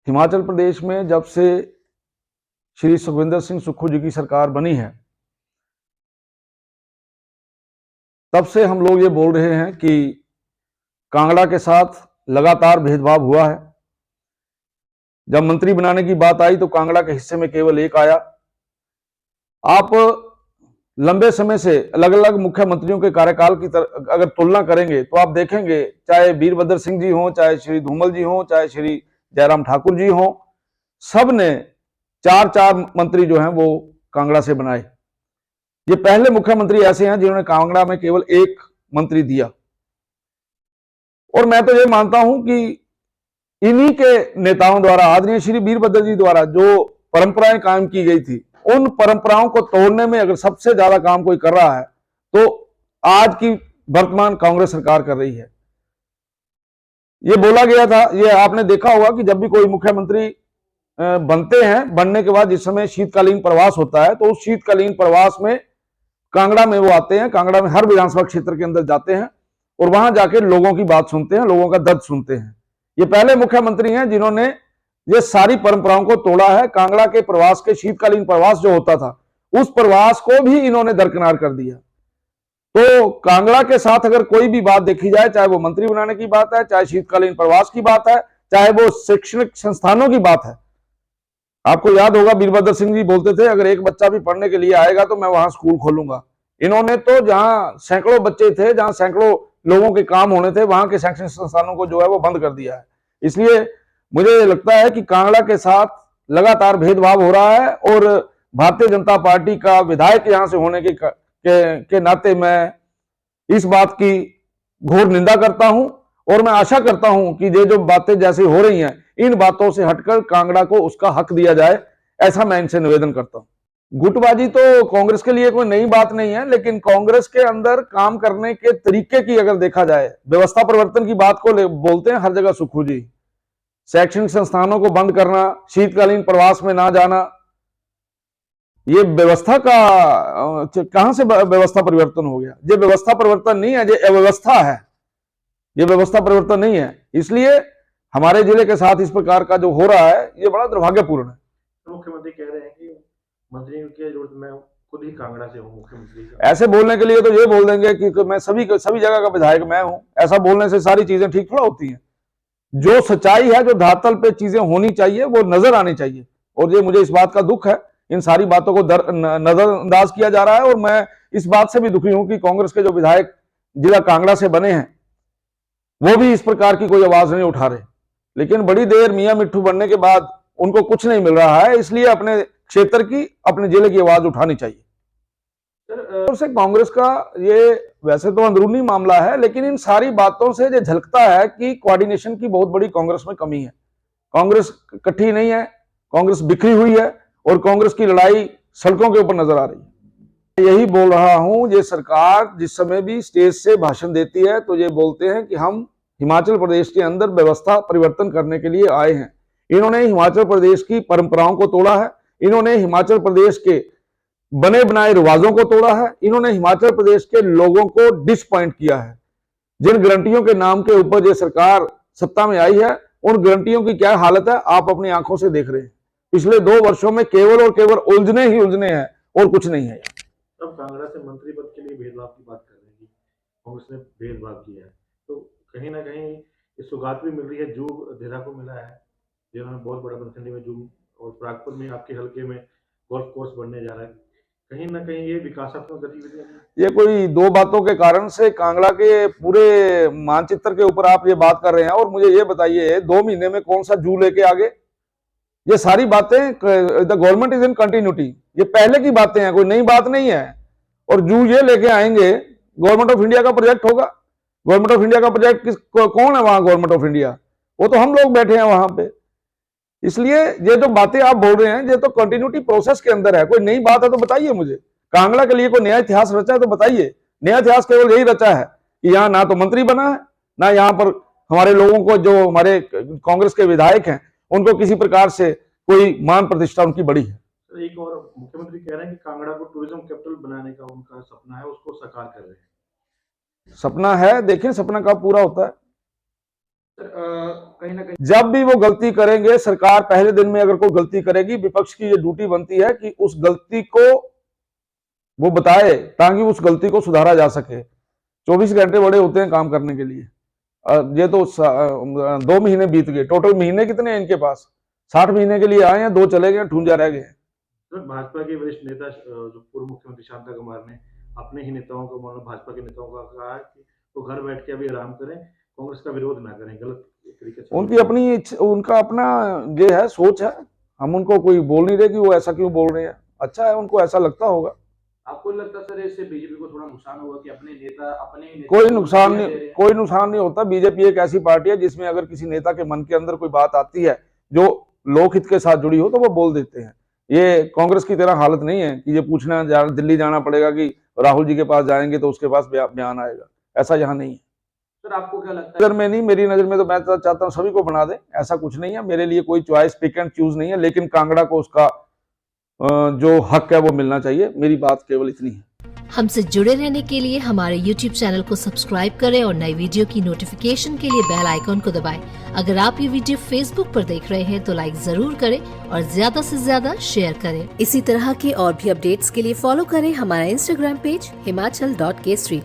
हिमाचल प्रदेश में जब से श्री सुखविंदर सिंह सुक्खू जी की सरकार बनी है, तब से हम लोग ये बोल रहे हैं कि कांगड़ा के साथ लगातार भेदभाव हुआ है। जब मंत्री बनाने की बात आई तो कांगड़ा के हिस्से में केवल एक आया। आप लंबे समय से अलग अलग मुख्यमंत्रियों के कार्यकाल की अगर तुलना करेंगे तो आप देखेंगे, चाहे वीरभद्र सिंह जी हों, चाहे श्री धूमल जी हों, चाहे श्री जयराम ठाकुर जी हों, सब ने चार मंत्री जो हैं वो कांगड़ा से बनाए। ये पहले मुख्यमंत्री ऐसे हैं जिन्होंने कांगड़ा में केवल एक मंत्री दिया। और मैं तो ये मानता हूं कि इन्हीं के नेताओं द्वारा, आदरणीय श्री वीरभद्र जी द्वारा जो परंपराएं कायम की गई थी, उन परंपराओं को तोड़ने में अगर सबसे ज्यादा काम कोई कर रहा है तो आज की वर्तमान कांग्रेस सरकार कर रही है। ये बोला गया था, ये आपने देखा होगा कि जब भी कोई मुख्यमंत्री बनते हैं, बनने के बाद जिस समय शीतकालीन प्रवास होता है तो उस शीतकालीन प्रवास में कांगड़ा में वो आते हैं। कांगड़ा में हर विधानसभा क्षेत्र के अंदर जाते हैं और वहां जाकर लोगों की बात सुनते हैं, लोगों का दर्द सुनते हैं। ये पहले मुख्यमंत्री हैं जिन्होंने ये सारी परंपराओं को तोड़ा है। कांगड़ा के प्रवास के शीतकालीन प्रवास जो होता था, उस प्रवास को भी इन्होंने दरकिनार कर दिया। तो कांगड़ा के साथ अगर कोई भी बात देखी जाए, चाहे वो मंत्री बनाने की बात है, चाहे शीतकालीन प्रवास की बात है, चाहे वो शैक्षणिक संस्थानों की बात है। आपको याद होगा वीरभद्र सिंह जी बोलते थे, अगर एक बच्चा भी पढ़ने के लिए आएगा तो मैं वहां स्कूल खोलूंगा। इन्होंने तो जहां सैकड़ों बच्चे थे, जहां सैकड़ों लोगों के काम होने थे, वहां के शैक्षणिक संस्थानों को जो है वो बंद कर दिया है। इसलिए मुझे लगता है कि कांगड़ा के साथ लगातार भेदभाव हो रहा है और भारतीय जनता पार्टी का विधायक यहां से होने के नाते मैं इस बात की घोर निंदा करता हूं और मैं आशा करता हूं कि ये जो बातें जैसे हो रही हैं, इन बातों से हटकर कांगड़ा को उसका हक दिया जाए, ऐसा मैं इनसे निवेदन करता हूं। गुटबाजी तो कांग्रेस के लिए कोई नई बात नहीं है, लेकिन कांग्रेस के अंदर काम करने के तरीके की अगर देखा जाए, व्यवस्था परिवर्तन की बात को बोलते हैं हर जगह सुक्खू जी। शैक्षणिक संस्थानों को बंद करना, शीतकालीन प्रवास में ना जाना, ये व्यवस्था का कहां से व्यवस्था परिवर्तन हो गया? ये व्यवस्था परिवर्तन नहीं है, ये अव्यवस्था है। ये व्यवस्था परिवर्तन नहीं है। इसलिए हमारे जिले के साथ इस प्रकार का जो हो रहा है, ये बड़ा दुर्भाग्यपूर्ण है। मुख्यमंत्री कह रहे हैं कि मंत्री की जरूरत मैं खुद ही कांगड़ा से हूं मुख्यमंत्री। ऐसे बोलने के लिए तो ये बोल देंगे कि मैं सभी जगह का विधायक मैं हूं। ऐसा बोलने से सारी चीजें ठीक थोड़ा होती हैं। जो सच्चाई है, जो धरातल पे चीजें होनी चाहिए, वो नजर आनी चाहिए। और ये मुझे इस बात का दुख है, इन सारी बातों को नजरअंदाज किया जा रहा है। और मैं इस बात से भी दुखी हूं कि कांग्रेस के जो विधायक जिला कांगड़ा से बने हैं, वो भी इस प्रकार की कोई आवाज नहीं उठा रहे। लेकिन बड़ी देर मियां मिट्ठू बनने के बाद उनको कुछ नहीं मिल रहा है, इसलिए अपने क्षेत्र की, अपने जिले की आवाज उठानी चाहिए। से कांग्रेस का ये वैसे तो अंदरूनी मामला है, लेकिन इन सारी बातों से ये झलकता है कि कोऑर्डिनेशन की बहुत बड़ी कांग्रेस में कमी है। कांग्रेस इकट्ठी नहीं है, कांग्रेस बिखरी हुई है और कांग्रेस की लड़ाई सड़कों के ऊपर नजर आ रही है। यही बोल रहा हूं, ये सरकार जिस समय भी स्टेज से भाषण देती है तो ये बोलते हैं कि हम हिमाचल प्रदेश के अंदर व्यवस्था परिवर्तन करने के लिए आए हैं। इन्होंने हिमाचल प्रदेश की परंपराओं को तोड़ा है, इन्होंने हिमाचल प्रदेश के बने बनाए रिवाजों को तोड़ा है, इन्होंने हिमाचल प्रदेश के लोगों को डिसपॉइंट किया है। जिन गारंटियों के नाम के ऊपर ये सरकार सत्ता में आई है, उन गारंटियों की क्या हालत है आप अपनी आंखों से देख रहे हैं। पिछले 2 वर्षों में केवल और केवल उलझने ही उलझने हैं और कुछ नहीं है। अब कांगड़ा से मंत्री पद के लिए भेदभाव की बात कर रहे हैं, कांग्रेस ने भेदभाव किया है, तो कहीं ना कहीं इस सौगात भी मिल रही है। जूब देरा को मिला है, जिन्होंने बहुत बड़ा बनखंडी में जूब, और प्रागपुर में आपके हल्के में गोल्फ कोर्स बनने जा रहा है। कहीं ना कहीं ये विकासात्मक गतिविधियां, ये कोई 2 बातों के कारण से कांगड़ा के पूरे मानचित्र के ऊपर आप ये बात कर रहे हैं। और मुझे ये बताइए, 2 महीने में कौन सा जू लेके आगे? ये सारी बातें, the government is in continuity, ये पहले की बातें हैं, कोई नई बात नहीं है। और जू ये लेके आएंगे, गवर्नमेंट ऑफ इंडिया का प्रोजेक्ट होगा। गवर्नमेंट ऑफ इंडिया का प्रोजेक्ट कौन है वहां? गवर्नमेंट ऑफ इंडिया, वो तो हम लोग बैठे हैं वहां पे। इसलिए ये जो बातें आप बोल रहे हैं, ये तो कंटिन्यूटी प्रोसेस के अंदर है। कोई नई बात है तो बताइए मुझे। कांगड़ा के लिए कोई नया इतिहास रचा है तो बताइए। नया इतिहास केवल यही रचा है कि यहाँ ना तो मंत्री बना है, ना यहाँ पर हमारे लोगों को, जो हमारे कांग्रेस के विधायक हैं, उनको किसी प्रकार से कोई मान प्रतिष्ठा उनकी बढ़ी है। एक और मुख्यमंत्री कह रहे हैं कि कांगड़ा को टूरिज्म कैपिटल बनाने का उनका सपना है, उसको साकार कर रहे हैं। सपना है, देखें सपना कब पूरा होता है। कहीं ना कहीं जब भी वो गलती करेंगे, सरकार पहले दिन में अगर कोई गलती करेगी, विपक्ष की ये ड्यूटी बनती है कि उस गलती को वो बताए ताकि उस गलती को सुधारा जा सके। 24 घंटे बड़े होते हैं काम करने के लिए। ये तो 2 महीने बीत गए, टोटल महीने कितने हैं इनके पास? 60 महीने के लिए आए हैं, 2 चले गए, ठूंजा रह गए। सर, भाजपा के वरिष्ठ नेता जो पूर्व मुख्यमंत्री शांता कुमार ने अपने ही नेताओं को, मतलब भाजपा के नेताओं का कहा है कि वो घर बैठ के अभी आराम करें, कांग्रेस का विरोध ना करें, गलत तरीके से। उनकी अपनी उनका अपना ये है, सोच है, हम उनको कोई बोल नहीं रहे कि वो ऐसा क्यों बोल रहे हैं। अच्छा है, उनको ऐसा लगता होगा। आपको लगता सर इससे बीजेपी को थोड़ा नुकसान होगा कि अपने नेता कोई नुकसान नहीं, कोई नुकसान नहीं होता। बीजेपी एक ऐसी पार्टी है जिसमें अगर किसी नेता के मन के अंदर कोई बात आती है जो लोकहित के साथ जुड़ी हो तो वो बोल देते हैं। ये कांग्रेस की तरह हालत नहीं है कि ये पूछना दिल्ली जाना पड़ेगा कि राहुल जी के पास जाएंगे तो उसके पास बयान आएगा। ऐसा यहाँ नहीं है। सर आपको क्या लगता है? नजर में नहीं, मेरी नजर में तो मैं चाहता हूँ सभी को बना दे, ऐसा कुछ नहीं है। मेरे लिए कोई चॉइस पिक एंड चूज नहीं है, लेकिन कांगड़ा को उसका जो हक है वो मिलना चाहिए। मेरी बात केवल इतनी है। हमसे जुड़े रहने के लिए हमारे YouTube चैनल को सब्सक्राइब करें और नई वीडियो की नोटिफिकेशन के लिए बेल आइकॉन को दबाएं। अगर आप ये वीडियो Facebook पर देख रहे हैं तो लाइक जरूर करें और ज्यादा से ज्यादा शेयर करें। इसी तरह के और भी अपडेट्स के लिए फॉलो करें हमारा Instagram पेज himachal.k3।